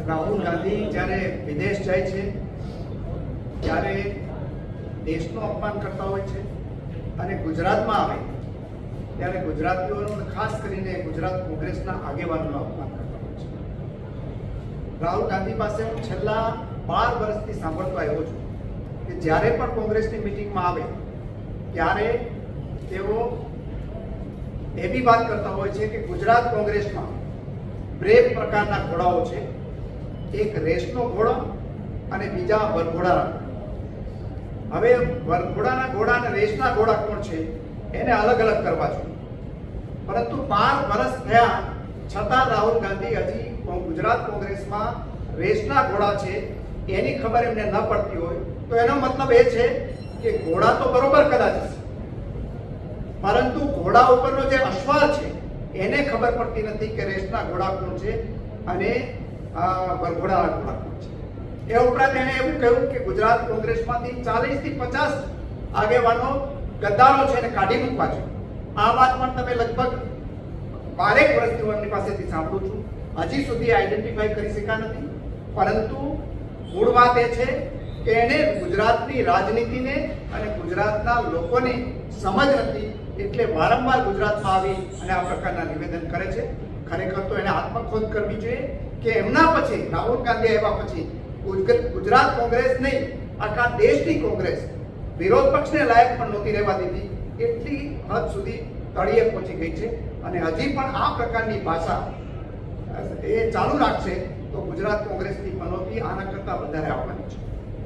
રાહુલ ગાંધી જ્યારે વિદેશ જાય છે ત્યારે દેશનું અપમાન કરતા હોય છે અને ગુજરાતમાં આવે ત્યારે ગુજરાતીઓનું ખાસ કરીને ગુજરાત કોંગ્રેસના આગેવાનોનું અપમાન કરતા હોય છે. રાહુલ ગાંધી પાસે હું છેલ્લા 12 વર્ષથી સાંભળતો આવ્યો છું કે જ્યારે પણ કોંગ્રેસની મિટિંગમાં આવે ત્યારે તેઓ એવી વાત કરતા હોય છે કે ગુજરાત કોંગ્રેસમાં બે પ્રકારના ઘોડાઓ છે, એક રેસનો ઘોડો અને બીજા વરઘોડાના. હવે વરઘોડાના ઘોડા અને રેસના ઘોડા કોણ છે એને અલગ અલગ કરવા જોઈએ, પરંતુ 12 વર્ષ થયા છતાં રાહુલ ગાંધી હજી ગુજરાત કોંગ્રેસમાં રેસના ઘોડા છે એની ખબર એમને ન પડતી હોય તો એનો મતલબ એ છે કે ઘોડા તો બરોબર કદાચ હશે, પરંતુ ઘોડા ઉપરનો જે અશ્વાર છે એને ખબર પડતી નથી કે રેસના ઘોડા કોણ છે અને વરઘોડાના ઘોડા કોણ છે. એ ઉપરાંત એને એવું કહ્યું કે ગુજરાત કોંગ્રેસમાંથી 40 થી 50 આગેવાનો ગદ્દારો છે એને કાઢી મૂકવા છે. આ વાત પણ તમે લગભગ 12 વર્ષથી એમની પાસેથી સાંભળું છું, હજી સુધી આઈડેન્ટિફાઈ કરી શક્યા નથી. પરંતુ મૂળ વાત એ છે કે એને ગુજરાતની રાજનીતિને અને ગુજરાતના લોકોની સમજ નથી, એટલે વારંવાર ગુજરાતમાં આવી અને આ પ્રકારના નિવેદન કરે છે. ખરેખર તો એને આત્મખોદ કરવી જોઈએ કે એમના પછી રાહુલ ગાંધી આવ્યા પછી ગુજરાત કોંગ્રેસ નહીં, આખા દેશની કોંગ્રેસ વિરોધ પક્ષને લાયક પણ નહોતી રહેવા દીધી, એટલી હદ સુધી તળિયે પહોંચી ગઈ છે. અને હજી પણ આ પ્રકારની ભાષા એ ચાલુ રાખશે તો ગુજરાત કોંગ્રેસની પનોતી આના કરતાં વધારે આવવાની છે.